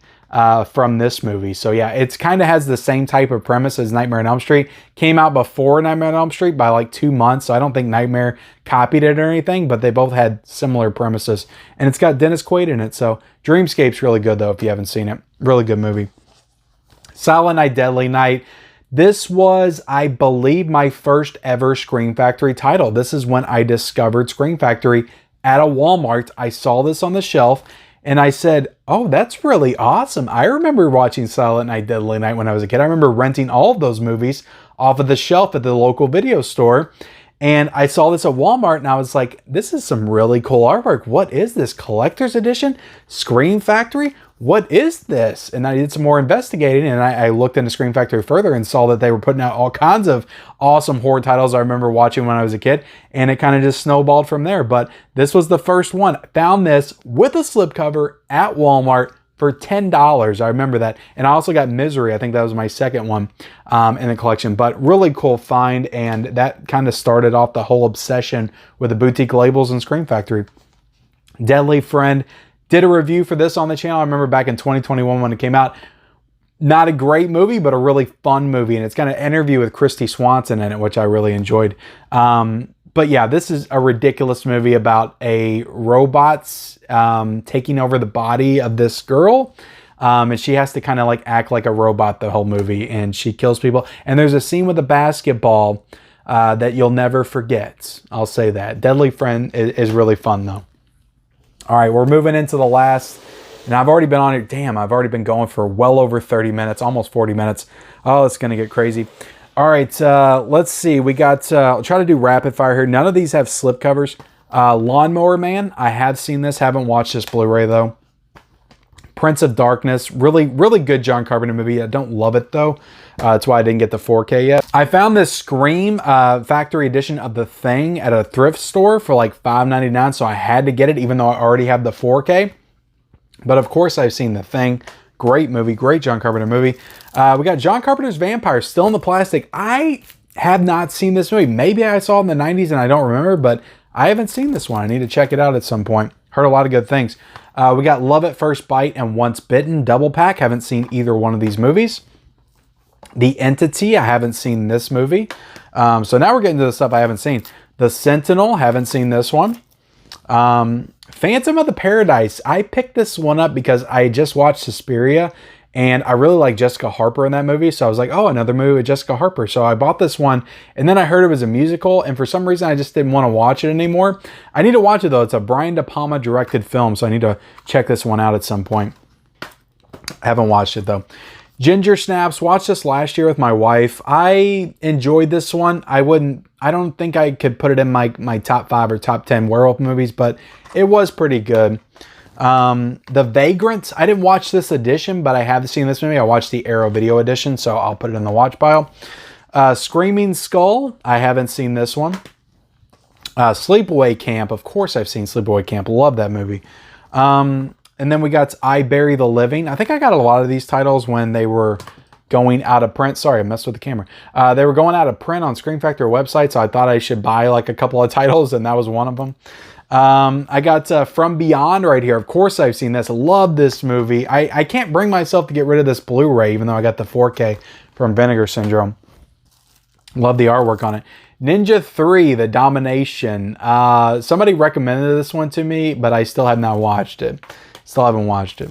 from this movie. So yeah, it's kind of has the same type of premise as Nightmare on Elm Street. Came out before Nightmare on Elm Street by like 2 months. So I don't think Nightmare copied it or anything, but they both had similar premises. And it's got Dennis Quaid in it. So Dreamscape's really good though if you haven't seen it. Really good movie. Silent Night, Deadly Night. This was, I believe, my first ever Scream Factory title. This is when I discovered Scream Factory at a Walmart. I saw this on the shelf and I said, oh, that's really awesome. I remember watching Silent Night, Deadly Night when I was a kid. I remember renting all of those movies off of the shelf at the local video store. And I saw this at Walmart and I was like, this is some really cool artwork. What is this? Collector's edition? Scream Factory? what is this? And I did some more investigating, and I looked into Scream Factory further and saw that they were putting out all kinds of awesome horror titles I remember watching when I was a kid, and it kind of just snowballed from there. But this was the first one. I found this with a slipcover at Walmart for $10. I remember that. And I also got Misery. I think that was my second one in the collection. But really cool find, and that kind of started off the whole obsession with the boutique labels and Scream Factory. Deadly Friend. Did a review for this on the channel. I remember back in 2021 when it came out. Not a great movie, but a really fun movie. And it's got an interview with Christy Swanson in it, which I really enjoyed. But yeah, this is a ridiculous movie about a robots taking over the body of this girl. And she has to kind of like act like a robot the whole movie. And she kills people. And there's a scene with a basketball that you'll never forget. I'll say that. Deadly Friend is really fun though. All right, we're moving into the last, and I've already been on it. Damn, I've already been going for well over 30 minutes, almost 40 minutes. Oh, it's going to get crazy. All right, let's see. We got, I'll try to do rapid fire here. None of these have slipcovers. Lawnmower Man, I have seen this, haven't watched this Blu-ray though. Prince of Darkness, really good John Carpenter movie. I don't love it though. That's why I didn't get the 4K yet. I found this Scream factory edition of The Thing at a thrift store for like $5.99, so I had to get it even though I already have the 4K. But of course I've seen The Thing. Great movie, great John Carpenter movie. We got John Carpenter's Vampire still in the plastic. I have not seen this movie. Maybe I saw it in the 90s and I don't remember, but I haven't seen this one. I need to check it out at some point. Heard a lot of good things. We got Love at First Bite and Once Bitten double pack. Haven't seen either one of these movies. The Entity, I haven't seen this movie. So now we're getting to the stuff I haven't seen. The Sentinel, haven't seen this one. Phantom of the Paradise, I picked this one up because I just watched Suspiria and I really like Jessica Harper in that movie. So I was like, oh, another movie with Jessica Harper. So I bought this one and then I heard it was a musical and for some reason I just didn't want to watch it anymore. I need to watch it though. It's a Brian De Palma directed film. So I need to check this one out at some point. I haven't watched it though. Ginger Snaps, watched this last year with my wife. I enjoyed this one. I don't think I could put it in my top 5 or top 10 werewolf movies, but it was pretty good. The Vagrant, I didn't watch this edition, but I have seen this movie. I watched the Arrow Video edition, so I'll put it in the watch pile. Screaming Skull, I haven't seen this one. Sleepaway Camp, of course I've seen Sleepaway Camp. Love that movie. And then we got I Bury the Living. I think I got a lot of these titles when they were going out of print. Sorry, I messed with the camera. They were going out of print on Scream Factory website, so I thought I should buy like a couple of titles, and that was one of them. I got From Beyond right here. Of course I've seen this. Love this movie. I can't bring myself to get rid of this Blu-ray, even though I got the 4K from Vinegar Syndrome. Love the artwork on it. Ninja 3, The Domination. Somebody recommended this one to me, but I still have not watched it. Still haven't watched it.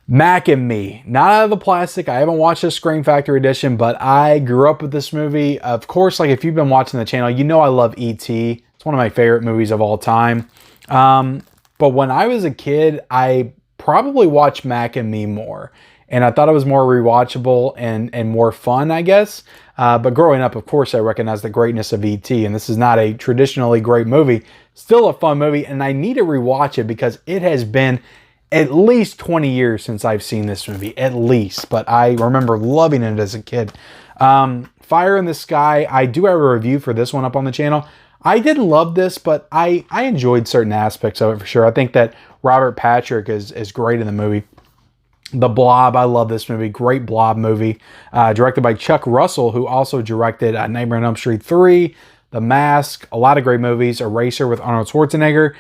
Mac and Me. Not out of the plastic. I haven't watched the Scream Factory edition, but I grew up with this movie. Of course, like if you've been watching the channel, you know I love E.T. It's one of my favorite movies of all time. But when I was a kid, I probably watched Mac and Me more. And I thought it was more rewatchable and more fun, I guess. But growing up, of course, I recognized the greatness of E.T. And this is not a traditionally great movie. Still a fun movie. And I need to rewatch it because it has been at least 20 years since I've seen this movie. At least. But I remember loving it as a kid. Fire in the Sky. I do have a review for this one up on the channel. I didn't love this, but I enjoyed certain aspects of it for sure. I think that Robert Patrick is great in the movie. The Blob, I love this movie. Great Blob movie. Directed by Chuck Russell, who also directed Nightmare on Elm Street 3, The Mask, a lot of great movies. Eraser with Arnold Schwarzenegger.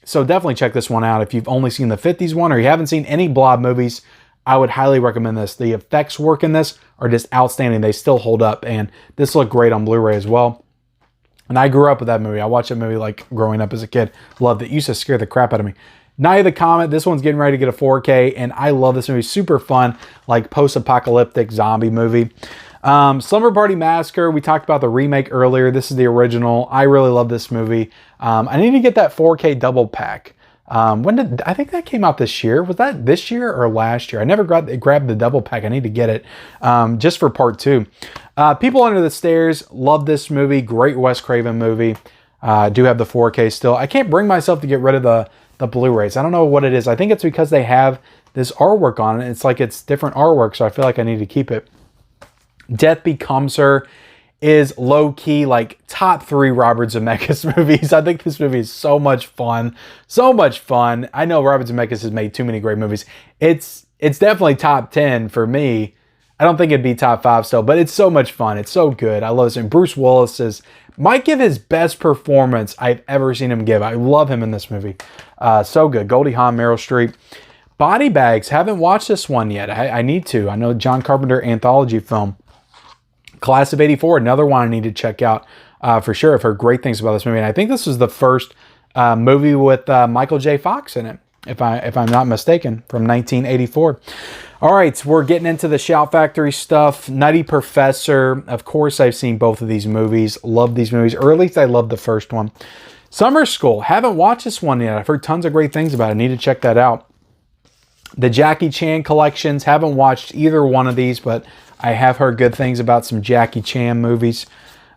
So definitely check this one out. If you've only seen the 50s one or you haven't seen any Blob movies, I would highly recommend this. The effects work in this are just outstanding. They still hold up, and this looked great on Blu-ray as well. And I grew up with that movie. I watched that movie like growing up as a kid. Loved it. It used to scare the crap out of me. Night of the Comet. This one's getting ready to get a 4K, and I love this movie. Super fun, like post-apocalyptic zombie movie. Slumber Party Massacre. We talked about the remake earlier. This is the original. I really love this movie. I need to get that 4K double pack. I think that came out this year. Was that this year or last year? I never grabbed the double pack. I need to get it just for part 2. People Under the Stairs. Love this movie. Great Wes Craven movie. Do have the 4K still. I can't bring myself to get rid of the Blu-rays. I don't know what it is. I think it's because they have this artwork on it. It's like it's different artwork, so I feel like I need to keep it. Death Becomes Her is low-key like top 3 Robert Zemeckis movies. I think this movie is so much fun. So much fun. I know Robert Zemeckis has made too many great movies. It's definitely top 10 for me. I don't think it'd be top 5 still, but it's so much fun. It's so good. I love this. And Bruce Willis might give his best performance I've ever seen him give. I love him in this movie. So good. Goldie Hawn, Meryl Streep. Body Bags. Haven't watched this one yet. I need to. I know John Carpenter anthology film. Class of '84, another one I need to check out for sure. I've heard great things about this movie. And I think this was the first movie with Michael J. Fox in it, if I'm not mistaken, from 1984. All right, so we're getting into the Shout Factory stuff. Nutty Professor. Of course, I've seen both of these movies. Love these movies, or at least I love the first one. Summer School. Haven't watched this one yet. I've heard tons of great things about it. I need to check that out. The Jackie Chan collections. Haven't watched either one of these, but I have heard good things about some Jackie Chan movies.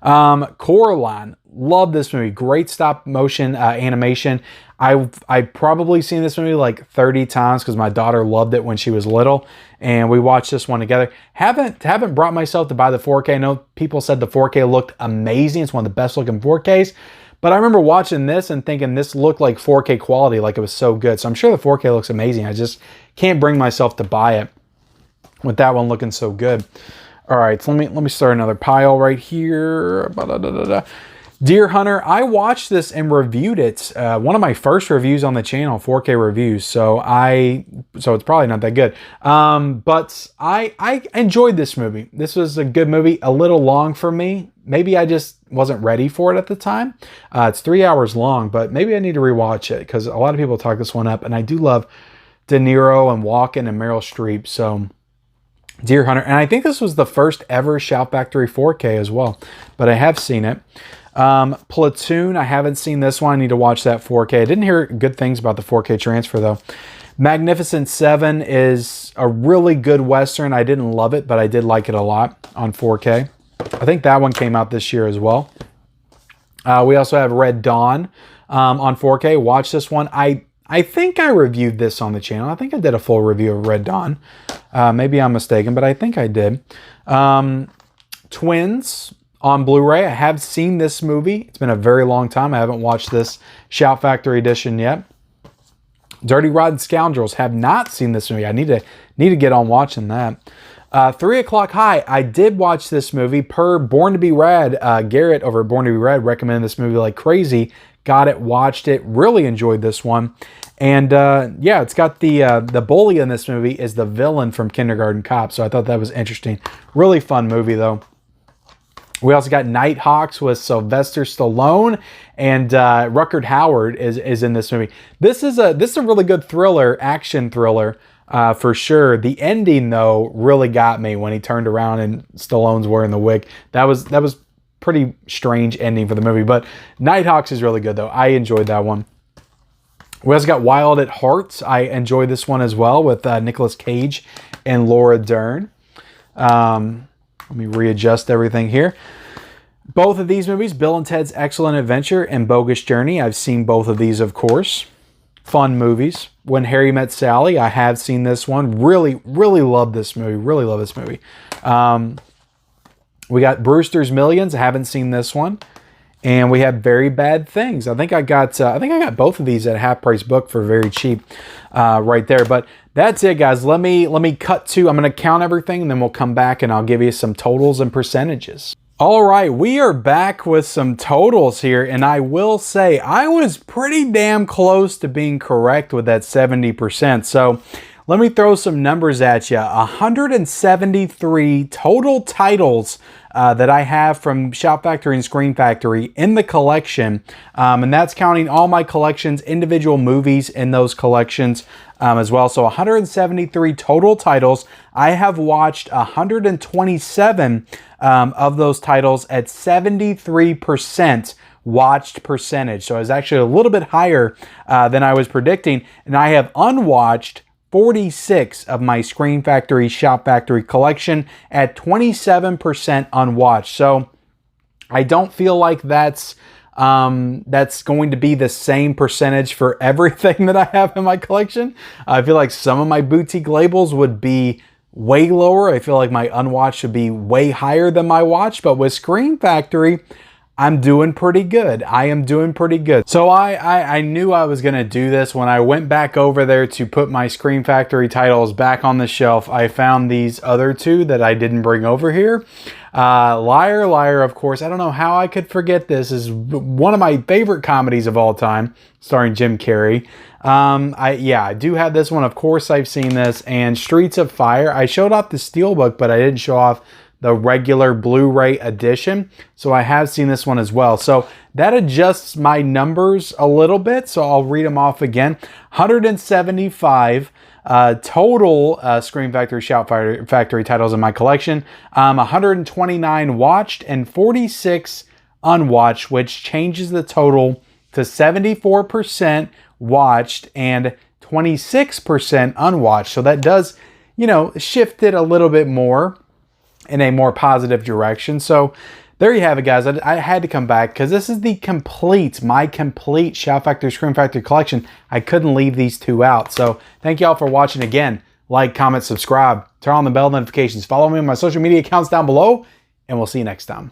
Coraline. Love this movie. Great stop motion animation. I've probably seen this movie like 30 times because my daughter loved it when she was little, and we watched this one together. Haven't brought myself to buy the 4K. I know people said the 4K looked amazing. It's one of the best looking 4Ks. But I remember watching this and thinking this looked like 4K quality, like it was so good. So I'm sure the 4K looks amazing. I just can't bring myself to buy it with that one looking so good. All right, so let me start another pile right here. Deer Hunter, I watched this and reviewed it. One of my first reviews on the channel, 4K reviews. So it's probably not that good. But I enjoyed this movie. This was a good movie, a little long for me. Maybe I just wasn't ready for it at the time. It's 3 hours long, but maybe I need to rewatch it because a lot of people talk this one up. And I do love De Niro and Walken and Meryl Streep. So Deer Hunter. And I think this was the first ever Shout Factory 4K as well. But I have seen it. Platoon, I haven't seen this one. I need to watch that 4K. I didn't hear good things about the 4K transfer though. Magnificent Seven is a really good Western. I didn't love it, but I did like it a lot on 4K. I think that one came out this year as well. We also have Red Dawn on 4K. Watch this one. I think I reviewed this on the channel. I think I did a full review of Red Dawn. Maybe I'm mistaken, but I think I did. Twins on Blu-ray. I have seen this movie. It's been a very long time. I haven't watched this Shout Factory edition yet. Dirty Rotten Scoundrels. Have not seen this movie. I need to get on watching that. 3 O'Clock High. I did watch this movie per Born to Be Rad. Garrett over at Born to Be Rad recommended this movie like crazy. Got it, watched it, really enjoyed this one. And yeah, it's got the bully in this movie is the villain from Kindergarten Cop. So I thought that was interesting. Really fun movie though. We also got Nighthawks with Sylvester Stallone, and Rutger Hauer is in this movie. This is a really good thriller, action thriller for sure. The ending though really got me when he turned around and Stallone's wearing the wig. That was pretty strange ending for the movie, but Nighthawks is really good though. I enjoyed that one. We also got Wild at Heart. I enjoyed this one as well with Nicolas Cage and Laura Dern. Let me readjust everything here. Both of these movies, Bill and Ted's Excellent Adventure and Bogus Journey. I've seen both of these, of course. Fun movies. When Harry Met Sally, I have seen this one. Really, really love this movie. Really love this movie. We got Brewster's Millions. I haven't seen this one. And we have Very Bad Things. I think I got both of these at a half price book for very cheap right there. But that's it, guys. Let me cut to, I'm going to count everything, and then we'll come back and I'll give you some totals and percentages. All right, we are back with some totals here, and I will say I was pretty damn close to being correct with that 70%. So let me throw some numbers at you. 173 total titles that I have from Shout Factory and Screen Factory in the collection. And that's counting all my collections, individual movies in those collections as well. So 173 total titles. I have watched 127 of those titles at 73% watched percentage. So it's actually a little bit higher than I was predicting. And I have unwatched 46 of my Screen Factory, Shout Factory collection at 27% unwatched. So I don't feel like that's that's going to be the same percentage for everything that I have in my collection. I feel like some of my boutique labels would be way lower. I feel like my unwatched should be way higher than my watch, but with Scream Factory, I'm doing pretty good. I am doing pretty good. So I knew I was going to do this. When I went back over there to put my Scream Factory titles back on the shelf, I found these other two that I didn't bring over here. Liar, Liar, of course. I don't know how I could forget this. This is one of my favorite comedies of all time, starring Jim Carrey. I do have this one. Of course, I've seen this. And Streets of Fire. I showed off the Steelbook, but I didn't show off the regular Blu-ray edition. So I have seen this one as well. So that adjusts my numbers a little bit. So I'll read them off again. 175 total Scream Factory Shout Factory titles in my collection. 129 watched and 46 unwatched, which changes the total to 74% watched and 26% unwatched. So that does, shift it a little bit more in a more positive direction. So there you have it, guys. I had to come back because this is my complete Shout Factory Scream Factory collection. I couldn't leave these two out. So thank you all for watching again. Like, comment, subscribe, turn on the bell notifications, follow me on my social media accounts down below, and we'll see you next time.